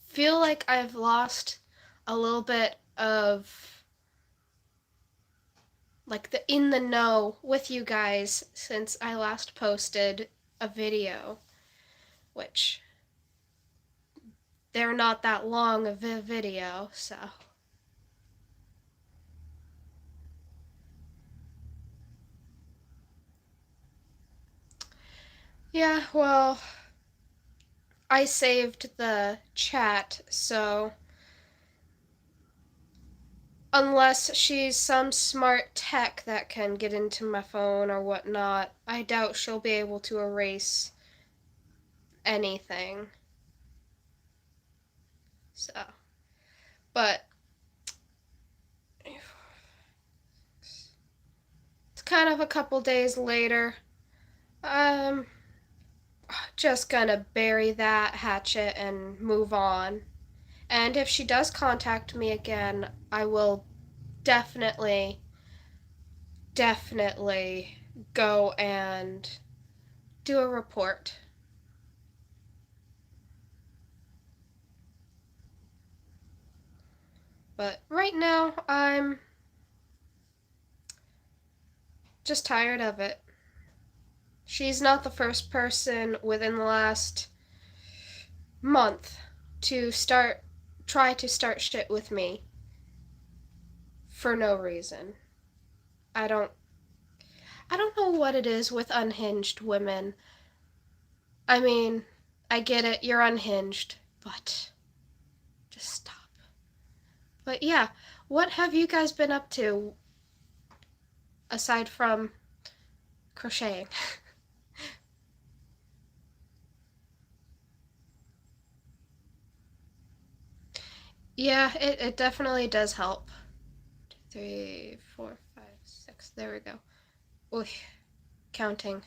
feel like I've lost a little bit of like the in the know with you guys since I last posted a video, which they're not that long of a video, so. Yeah, well, I saved the chat, so unless she's some smart tech that can get into my phone or whatnot, I doubt she'll be able to erase anything. So, but it's kind of a couple days later. I'm just gonna bury that hatchet and move on. And if she does contact me again, I will definitely go and do a report. But right now, I'm just tired of it. She's not the first person within the last month to start try to start shit with me for no reason. I don't I don't know what it is with unhinged women. I mean, I get it, you're unhinged, but just stop. But yeah, what have you guys been up to aside from crocheting? Yeah, it definitely does help. 3, 4, 5, 6. There we go. Oy, counting.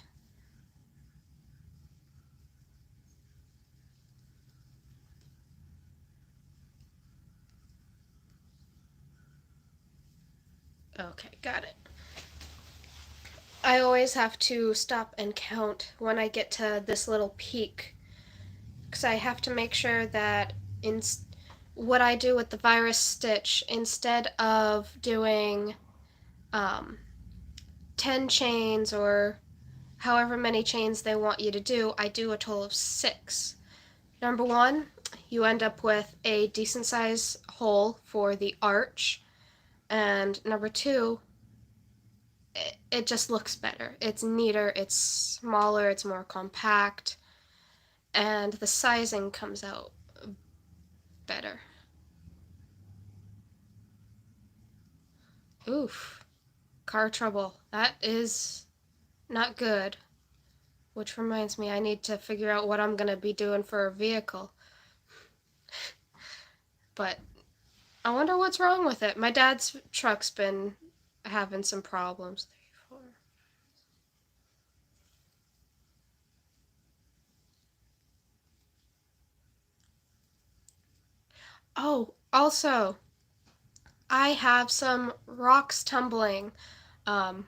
Okay, got it. I always have to stop and count when I get to this little peak because I have to make sure that in what I do with the virus stitch, instead of doing um, 10 chains or however many chains they want you to do, I do a total of 6. Number 1, you end up with a decent size hole for the arch, and number 2, it just looks better. It's neater, it's smaller, it's more compact, and the sizing comes out better. Oof, car trouble. That is not good. Which reminds me, I need to figure out what I'm gonna be doing for a vehicle. But I wonder what's wrong with it. My dad's truck's been having some problems. 3, 4. Oh, also, I have some rocks tumbling. Um,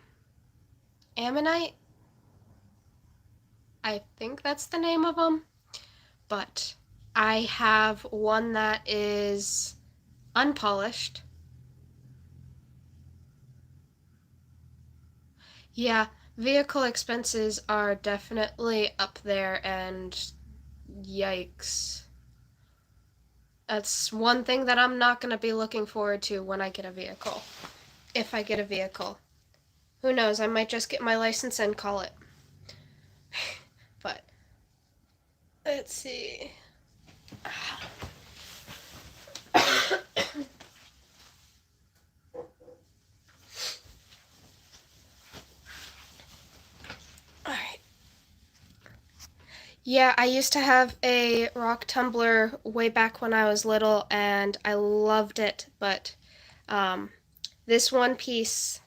Ammonite, I think that's the name of them. But I have one that is unpolished. Yeah, vehicle expenses are definitely up there, and yikes. That's one thing that I'm not going to be looking forward to when I get a vehicle. If I get a vehicle. Who knows, I might just get my license and call it. But, let's see. Alright. Yeah, I used to have a rock tumbler way back when I was little, and I loved it, but this one piece,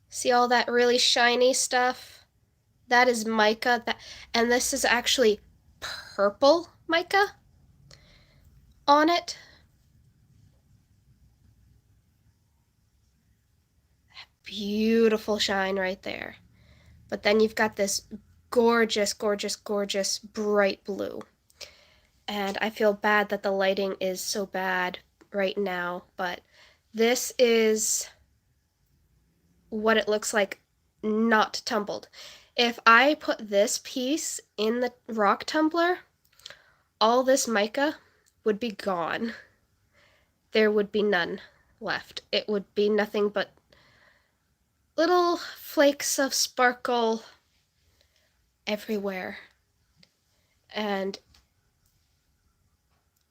see all that really shiny stuff? That is mica, and this is actually purple mica on it. Beautiful shine right there. But then you've got this gorgeous, gorgeous, gorgeous bright blue. And I feel bad that the lighting is so bad right now, but this is what it looks like not tumbled. If I put this piece in the rock tumbler, all this mica would be gone. There would be none left. It would be nothing but little flakes of sparkle everywhere. And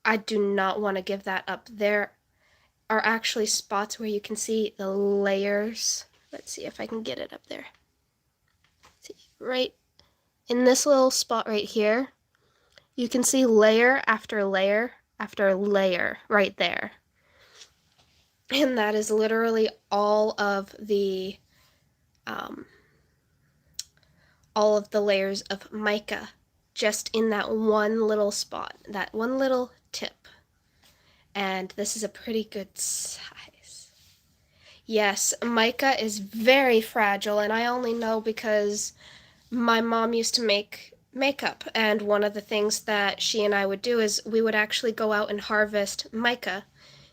I do not want to give that up. There are actually spots where you can see the layers. Let's see if I can get it up there. See, right in this little spot right here, you can see layer after layer after layer right there. And that is literally all of the layers of mica just in that one little spot, that one little tip. And this is a pretty good size. Yes, mica is very fragile, and I only know because my mom used to make makeup, and one of the things that she and I would do is we would actually go out and harvest mica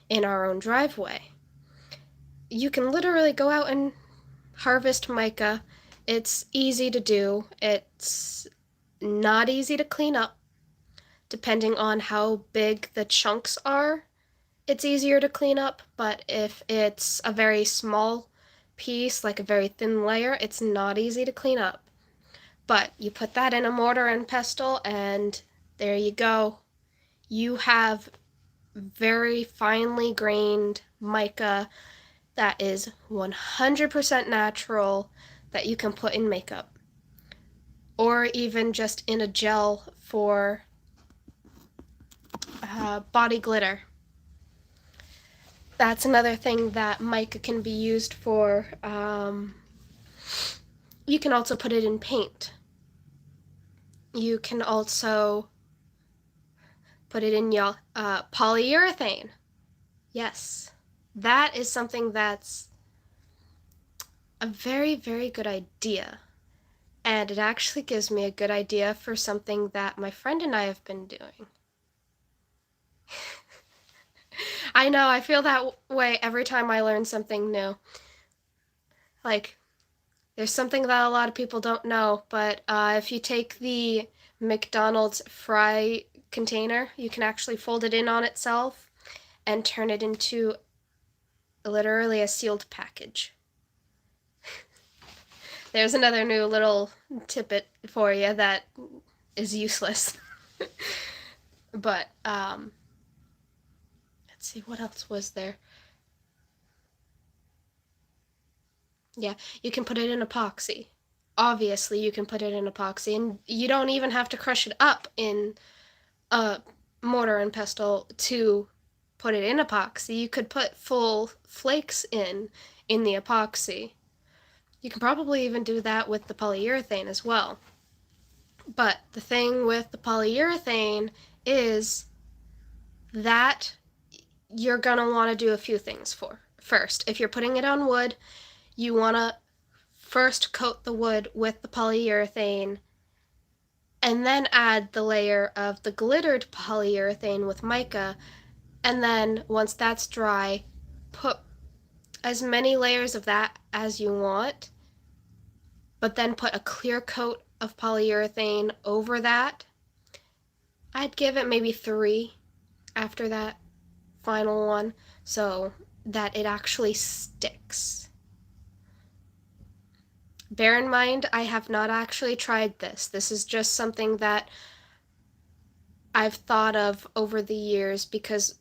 in our own driveway. You can literally go out and harvest mica. It's easy to do. It's not easy to clean up. depending on how big the chunks are, it's easier to clean up, but if it's a very small piece, like a very thin layer, it's not easy to clean up. But you put that in a mortar and pestle, and there you go. You have very finely grained mica that is 100% natural that you can put in makeup, or even just in a gel for body glitter. That's another thing that mica can be used for. You can also put it in paint. You can also put it in your polyurethane. Yes, that is something that's a very, very good idea. And it actually gives me a good idea for something that my friend and I have been doing. I know, I feel that way every time I learn something new. Like, there's something that a lot of people don't know, but if you take the McDonald's fry container, you can actually fold it in on itself and turn it into literally a sealed package. There's another new little tidbit for you that is useless. But, let's see, what else was there? Yeah, you can put it in epoxy. Obviously, you can put it in epoxy, and you don't even have to crush it up in a mortar and pestle to put it in epoxy. You could put full flakes in the epoxy. You can probably even do that with the polyurethane as well. But the thing with the polyurethane is that you're gonna want to do a few things for. First, if you're putting it on wood, you want to first coat the wood with the polyurethane and then add the layer of the glittered polyurethane with mica, and then once that's dry, put as many layers of that as you want, but then put a clear coat of polyurethane over that. I'd give it maybe 3 after that final one so that it actually sticks. Bear in mind, I have not actually tried this. This is just something that I've thought of over the years because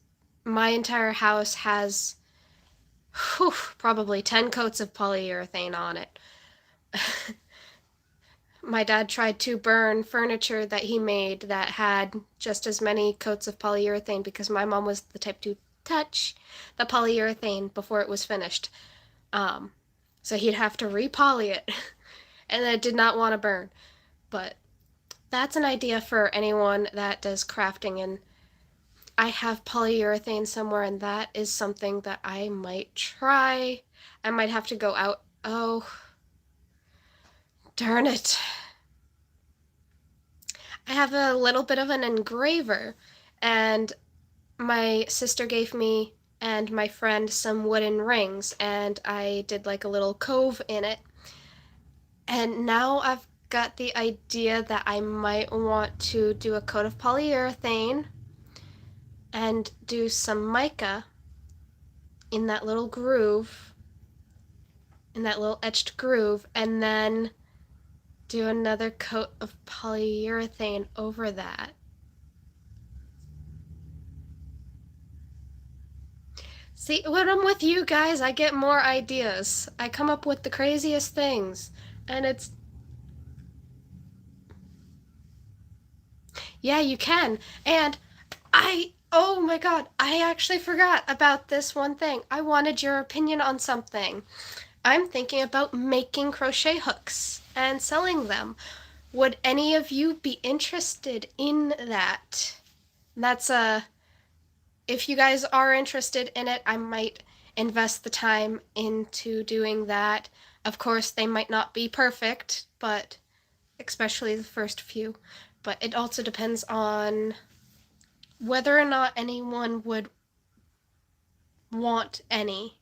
my entire house has probably 10 coats of polyurethane on it. My dad tried to burn furniture that he made that had just as many coats of polyurethane because my mom was the type to touch the polyurethane before it was finished. So he'd have to re-poly it, and it did not want to burn. But that's an idea for anyone that does crafting, and I have polyurethane somewhere, and that is something that I might try. I might have to go out. Oh, darn it. I have a little bit of an engraver, and my sister gave me and my friend some wooden rings, and I did like a little cove in it. And now I've got the idea that I might want to do a coat of polyurethane and do some mica in that little groove, in that little etched groove, and then do another coat of polyurethane over that. See, when I'm with you guys, I get more ideas. I come up with the craziest things, and it's... Yeah, you can. And oh my god, I actually forgot about this one thing. I wanted your opinion on something. I'm thinking about making crochet hooks and selling them. Would any of you be interested in that? That's if you guys are interested in it, I might invest the time into doing that. Of course, they might not be perfect, but especially the first few. But it also depends on whether or not anyone would want any.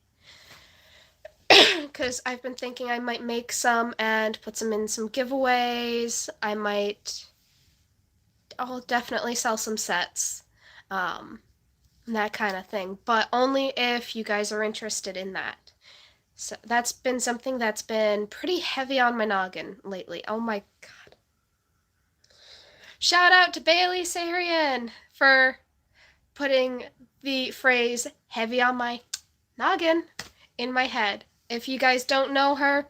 Because I've been thinking I might make some and put some in some giveaways. I might I'll definitely sell some sets, that kind of thing, but only if you guys are interested in that. So that's been something that's been pretty heavy on my noggin lately. Oh my god. Shout out to Bailey Sarian for putting the phrase heavy on my noggin in my head. If you guys don't know her,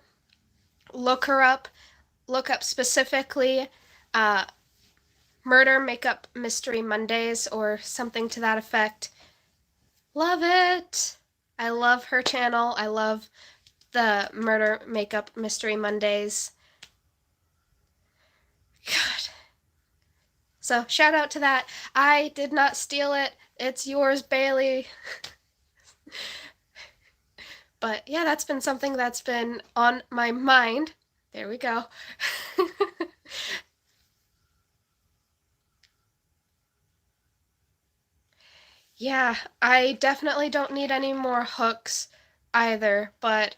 look her up. Look up specifically Murder Makeup Mystery Mondays or something to that effect. Love it! I love her channel. I love the Murder Makeup Mystery Mondays. God. So shout out to that. I did not steal it. It's yours, Bailey. But yeah, that's been something that's been on my mind. There we go. Yeah, I definitely don't need any more hooks either, but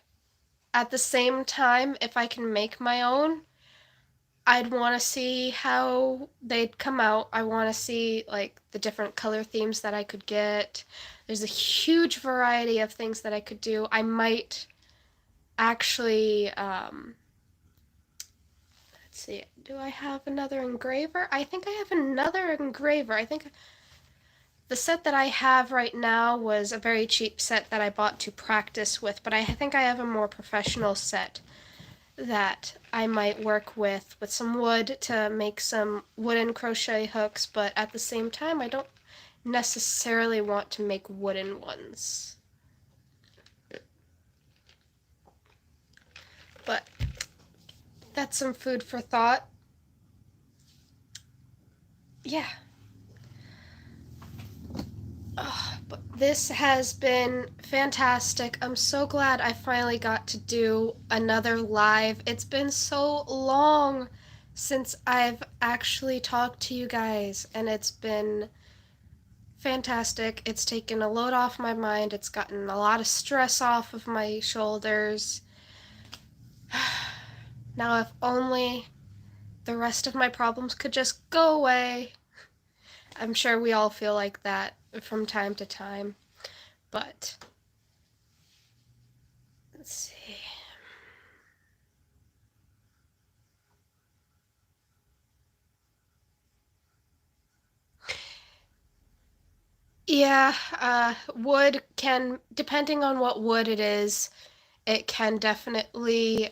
at the same time, if I can make my own, I'd want to see how they'd come out. I want to see like the different color themes that I could get. There's a huge variety of things that I could do. I might actually, let's see, do I have another engraver? I think I have another engraver. I think the set that I have right now was a very cheap set that I bought to practice with, but I think I have a more professional set that I might work with some wood to make some wooden crochet hooks, but at the same time I don't necessarily want to make wooden ones. But that's some food for thought. Yeah. Oh, but this has been fantastic. I'm so glad I finally got to do another live. It's been so long since I've actually talked to you guys, and it's been fantastic. It's taken a load off my mind. It's gotten a lot of stress off of my shoulders. Now, if only the rest of my problems could just go away. I'm sure we all feel like that from time to time, but let's see. Yeah, wood can, depending on what wood it is, it can definitely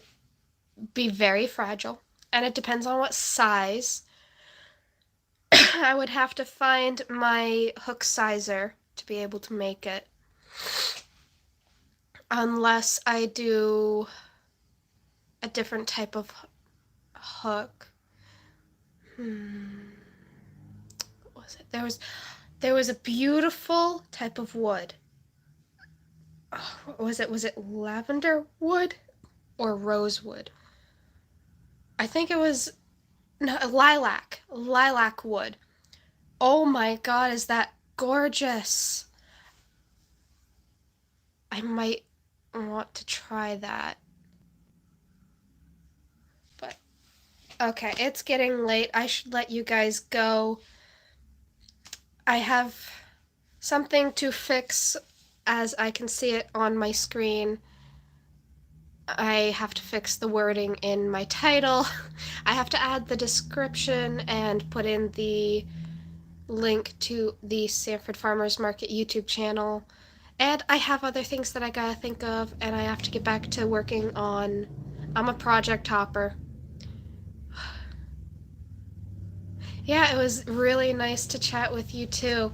be very fragile, and it depends on what size. I would have to find my hook sizer to be able to make it. Unless I do a different type of hook. What was it? There was a beautiful type of wood. Oh, what was it? Was it lavender wood or rosewood? I think it was no, lilac wood. Oh my god, is that gorgeous? I might want to try that. But okay, it's getting late. I should let you guys go. I have something to fix as I can see it on my screen. I have to fix the wording in my title. I have to add the description and put in the link to the Sanford Farmers Market YouTube channel. And I have other things that I gotta think of, and I have to get back to working on. I'm a project hopper. Yeah, it was really nice to chat with you too.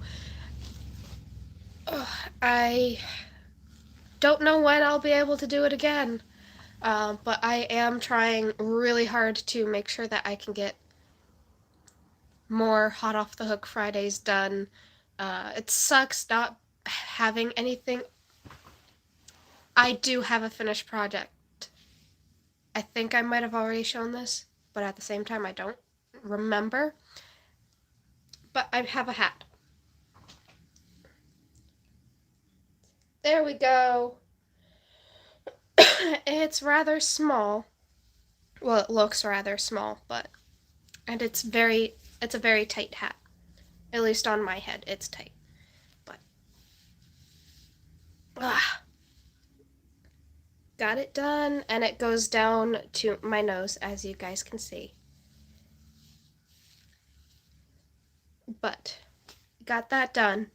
I don't know when I'll be able to do it again, but I am trying really hard to make sure that I can get more Hot Off the Hook Fridays done. It sucks not having anything. I do have a finished project. I think I might have already shown this, but at the same time I don't remember. But I have a hat. There we go. It's rather small. Well, it looks rather small, but and it's very It's a very tight hat. At least on my head, it's tight. But, got it done, and it goes down to my nose, as you guys can see. But, got that done.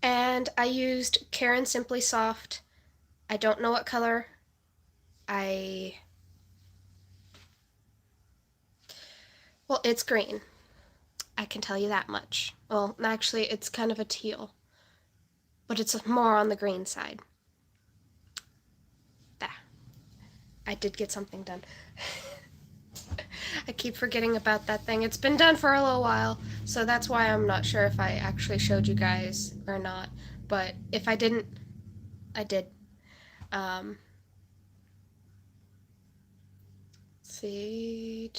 And I used Caron Simply Soft. I don't know what color. Well, it's green. I can tell you that much. Well, actually, it's kind of a teal, but it's more on the green side. There. I did get something done. I keep forgetting about that thing. It's been done for a little while, so that's why I'm not sure if I actually showed you guys or not. But if I didn't, I did. See.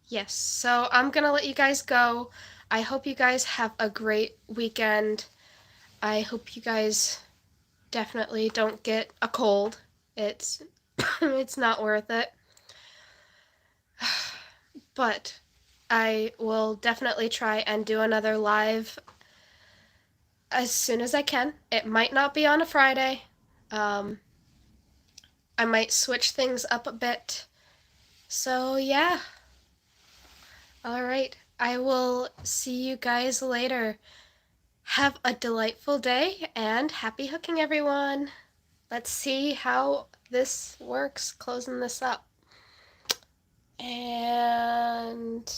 Yes, so I'm gonna let you guys go. I hope you guys have a great weekend. I hope you guys definitely don't get a cold. It's it's not worth it. But I will definitely try and do another live as soon as I can. It might not be on a Friday. I might switch things up a bit. So yeah. All right. I will see you guys later. Have a delightful day and happy hooking, everyone. Let's see how this works, closing this up. And